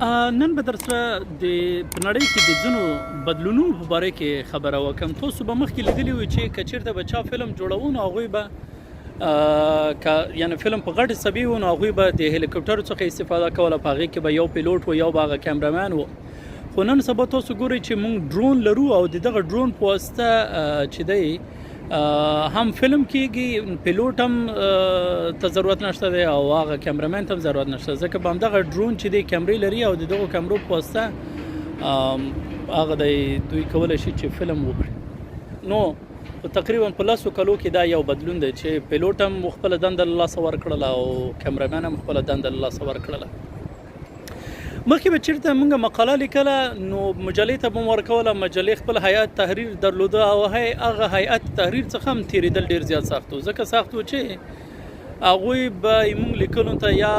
نن به در سره د په نړۍ کې د ځینو بدلونونو په باره کې خبره وکړم. تاسو به مخکې لیدلي وي چې که چېرته به چا فلم جوړو نو هغوی به یعنې فلم په غټې سبي و نو هغوی به د هلیکوپټرو څخه استفاده کوله. په هغې کې به یو پیلوټ و، یو به هغه کیمرامین و. خو نن سبا تاسو ګورئ چې موږ ډرون لرو او د دغه ډرون په واسطه چې دی هم فلم کېږي، پیلوټ هم ته ضرورت نشته دی او هغه کیمرامین ته هم ضرورت نشته، ځکه به همدغه ډرون چې دی کیمرې لري او د دغو کیمرو په واسطه هغه دی دوی کولی شي چې فلم وکړي. نو تقریبا په 10 کالو کې دا یو بدلون دی چې پیلوټ هم خپله دنده له لاسه ورکړله او کیمرامین هم خپله دنده له لاسه ورکړله. مخکې به چېرته موږ مقاله لیکله نو مجلې ته به مو ورکوله، مجلې خپل هیئت تحریر درلوده او هغه هیئت تحریر څخه هم تېرېدل ډېر زیات سخت و، ځکه سخت و چې هغوی به موږ لیکنو ته یا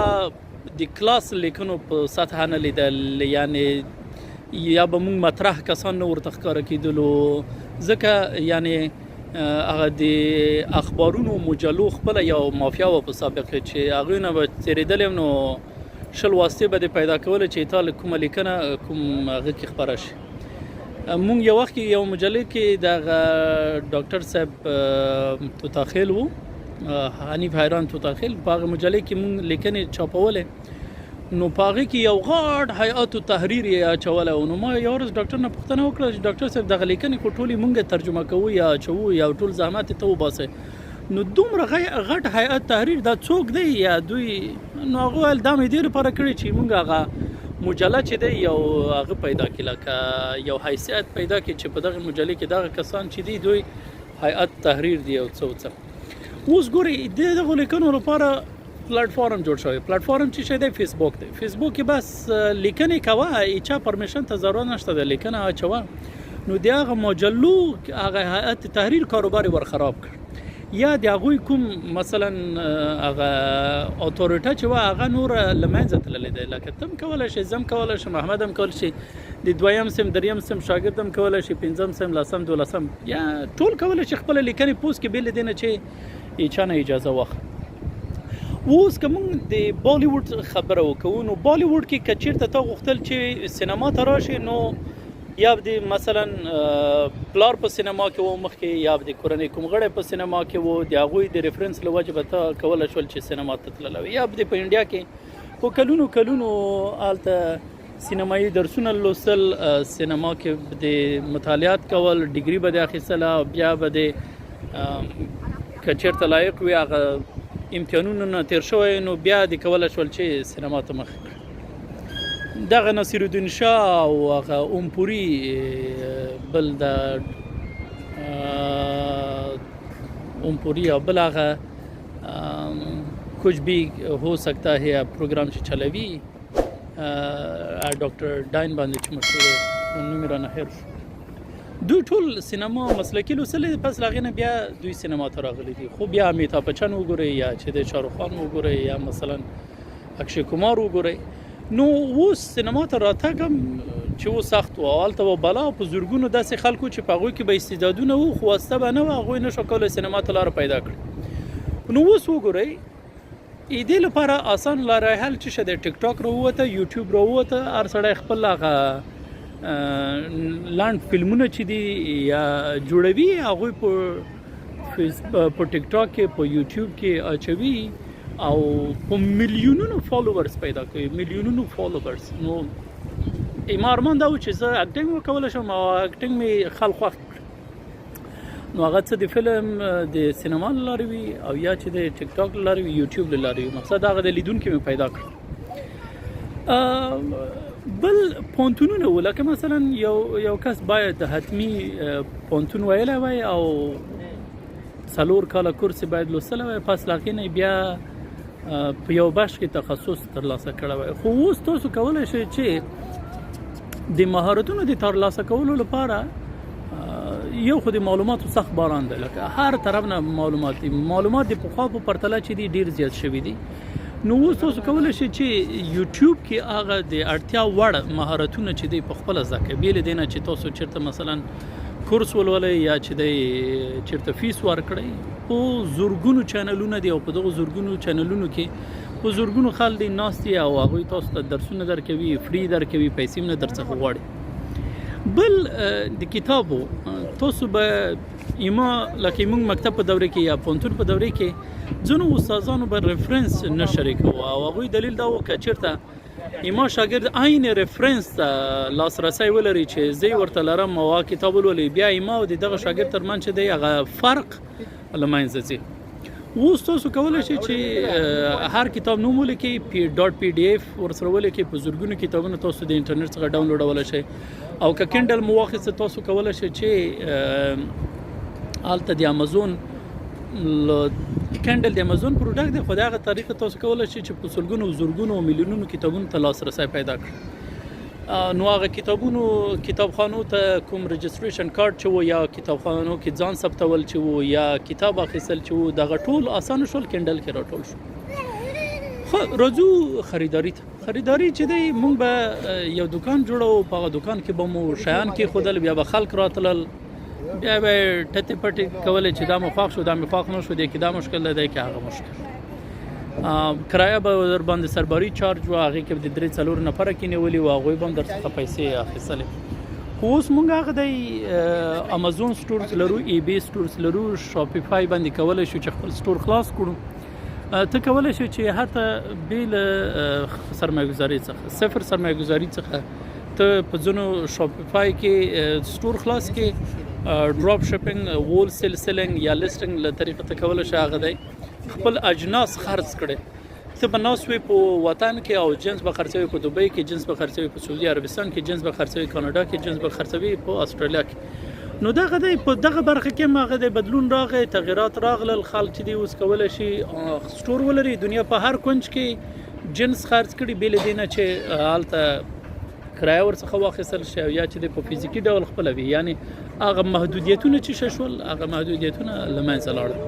د کلاس لیکنو په سطحه نه لیدل، یعنې یا به موږ مطرح کسان نه ورته ښکاره کېدلو، ځکه یعنې هغه د اخبارونو مجلو خپله یو مافیا وه په سابق کې چې هغوی نه به تېرېدل یم نو شل واسطې به دې پیدا کوله چې تا له کومه لیکنه کوم هغه کې خپره شي. مونږ یو وخت کې یو مجلې کې دغه ډاکټر صاحب توتاخیل و، حنیف حیران توتاخیل، په هغه مجلې کې مونږ لیکنې چاپولې نو په هغې کې یو غټ هیئت تحریر یې اچولی و. نو ما یو ورځ ډاکټر نه پوښتنه وکړه چې ډاکټر صاحب دغه لیکنې خو ټولې مونږ ترجمه کوو یا اچوو یا ټول زحمت یې ته وباسئ، نو دومره غټ هیئت تحریر دا څوک دی یا دوی؟ نو هغه ویل دا مې دې لپاره کړې چې موږ هغه مجله چې دی یو هغه پیدا کړي، لکه یو حیثیت پیدا کړي چې په دغه مجلې کې دغه کسان چې دي دوی هیئت تحریر دی او څه. اوس ګورئ د دغو لیکنو لپاره پلیټفارم جوړ شوی. پلیټفارم چې شی دی فیسبوک دی. فیسبوک کې بس لیکنې کوه، هیچا پرمیشن ته ضرورت نشته د لیکنه اچوه. نو د هغه مجلو هغه هیئت تحریر کاروبار یې ورخراب کړ، یا د هغوی کوم مثلا هغه اتوریټه چې وه هغه نور له منځه تللی دی، لکه ته هم کولی شې، زه هم کولی شم، احمد هم کولی شي، د 2یم صنف 3یم صنف شاګرد هم کولی شي، 5م صنف 10م 12م یا ټول کولی شي خپله لیکنې پوسټ کړي بې له دې نه چې هیچا نه اجازه واخلي. اوس که موږ د بالیوډ خبره وکړو نو بالیوډ کې که چېرته تا غوښتل چې سینما ته راشې نو یا به د مثلا پلار په سینما کې و مخکې، یا به د کورنۍ کوم غړی په سینما کې و، د هغوی د ریفرنس له وجې به ته کولی شول چې سینما ته تللی وي، یا به د په انډیا کې په کلونو هلته سینمایي درسونه لوستل، سینما کې د مطالعات کول، ډیګري به د اخیستله، بیا به د که چېرته لایق وي هغه امتحانونو نه تېر شوی نو بیا د کولی شول چې سینما ته مخکې کړي. دغه نصیرالدین شاه او هغه اومپوري بل د اومپوري او بل هغه کچھ بھی ہو سکتا ہے پروګرام چې چلوي ډاکټر ډاین باندې چې مشهور دی، نوم یې رانه هېر شو. دوی ټول سینما مسلکي لوستلي، پس له هغې نه بیا دوی سینما ته راغلي دي. خو بیا امیتابھ بچن وګورئ یا چې د شاهرخ خان وګورئ یا مثلا اکشی کمار وګورئ. نو اوس سینما ته راتګ هم چې و سخت و، هلته به بلا په زرګونو داسې خلکو چې په هغوی کې به استعدادونه وو خو واسطه به نه وه، هغوی نه شو کولی سینما ته لاره پیدا کړي. نو اوس وګورئ دې لپاره اسان لاره حل چې شه دی، ټیک ټاک راووته، یوټیوب راووته، هر سړی خپل هغه لاند فلمونه چې دي یا جوړوي هغوی په ټیک ټاک کې په یوټیوب کې اچوي او په میلیونونو فالوورز پیدا کوي، میلیونونو فالوورز. نو ما ارمان دا و چې زه اکټینګ وکولی شم او اکټینګ مې خلک خوښ کړي، نو هغه څه د فلم د سینما له لارې وي او یا چې د ټیک ټاک له لارې وي، یوټیوب له لارې وي، مقصد هغه د لیدونکي مې پیدا کړي. بل پوهنتونونه و، لکه مثلا یو کس باید حتمي پوهنتون ویلی وی او 4 کاله کورس باید لوستلی وی، پس له هغې نه بیا په یو بخش کې تخصص ترلاسه کړی وی. خو اوس تاسو کولی شئ چې د مهارتونو د ترلاسه کولو لپاره یو خو د معلوماتو سخت باران دی، لکه هر طرف نه معلومات دي، معلومات د پخوا په پرتله چې دي ډېر زیات شوي دي. نو اوس تاسو کولی شئ چې یوټیوب کې هغه د اړتیا وړ مهارتونه چې دی په خپله زده کړئ، بې له دې نه چې تاسو چېرته مثلا کورس ولولئ یا چې دی چېرته فیس ورکړئ. په زرګونو چینلونه دي او په دغو زرګونو چینلونو کې په زورګونو خلک دي ناست دي او هغوی تاسو ته درسونه درکوي فری درکوي پیسې هم نه درڅخه غواړي. بل د کتابو تاسو به ایما لکه موږ مکتب په دوره کې یا پوهنتون په دوره کې ځینو استادانو به ریفرنس نه شریکوه او هغوی دلیل دا و که چېرته ایما شاګرد عین ریفرنس ته لاسرسی ولري چې زه یې ورته لرم او هغه کتاب ولولي بیا ایما او د دغه شاګرد ترمنځ چې دی هغه فرق له منځه ځي. اوس تاسو کولی شئ چې هر کتاب نوم ولیکئ .pdf ورسره ولیکئ په زرګونو کتابونه تاسو د انټرنیټ څخه ډاونلوډولی شئ او که کینډل مو واخیسته تاسو کولی شئ چې هلته د امازون کینډل د امازون پروډکټ دی خو د هغه طریقه تاسو کولی شئ چې په سلګونو زرګونو او میلیونونو کتابونو ته لاسرسی پیدا کړئ. نو هغه کتابخانو ته کوم رجستریشن کارت چې و یا کتابخانو کې ځان ثبتول چې و یا کتاب اخیستل چې و دغه ټول اسانه شول کینډل کې راټول شو. خو راځو خریداري ته. خریداري چې دی موږ به یو دکان جوړو په هغه دکان کې به مو شیان کېښودل بیا به خلک راتلل بیا به ټتې پټې کولې چې دا مو خوښ شو دا مې خوښ نه شو دی کې دا مشکل دی کې هغه مشکل. کرایه به در باندې سرباري چارج و هغې کې به د 3-4 نفره کېنولي و هغوی به هم درڅخه پیسې اخیستلې. خو اوس موږ هغه دی امازون سټورز لرو ای بی سټورز لرو شاپیفای باندې کولی شو چې خپل سټور خلاص کړو. ته کولی شو چې حتی بې له سرمایه‌ګذارۍ څخه صفر سرمایه‌ګذاري څخه ته په ځینو شاپیفای کې سټور خلاص کې ډراپ شپینګ وول سیل سیلینګ یا لیسټینګ له طریقه ته کولی شو هغه دی خپل اجناس خرڅ کړي. ته به ناست وي په وطن کې او جنس به خرڅوي په دوبۍ کې جنس به خرڅوي په سعودي عربستان کې جنس به خرڅوي کاناډا کې جنس به خرڅوي په استرالیا کې. نو دغه دی په دغه برخه کې هم هغه دی بدلون راغی تغیرات راغلل خلک چې دی اوس کولی شي سټور ولري دنیا په هر کونج کې جنس خرڅ کړي بې له دې نه چې هلته کرایه ورڅخه واخیستل شي یا چې دی په فزیکي ډول خپله وي یعنې هغه محدودیتونه چې شول هغه محدودیتونه له منځه لاړل.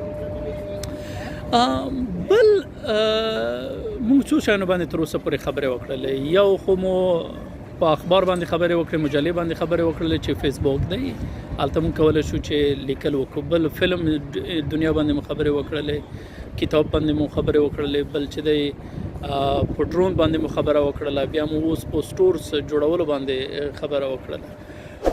بل موږ څو شیانو باندې تر اوسه پورې خبرې وکړلې. یو خو مو په اخبار باندې خبرې وکړې مجلې باندې خبرې وکړلې چې فیسبوک دی هلته موږ کولی شو چې لیکل وکړو. بل فلم دنیا باندې مو خبرې وکړلې کتاب باندې مو خبرې وکړلې بل چې دی په ډرون باندې مو خبره وکړله بیا مو اوس په سټورز جوړولو باندې خبره وکړله.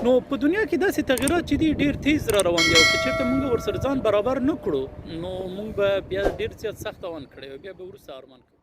نو په دنیا کې داسې تغیرات چې دي ډېر تیز را روان دي او که چېرته موږ ورسره ځان برابر نه کړو نو موږ به بیا ډېر زیات سخت تاوان کړی او بیا به وروسته ارمان کوو.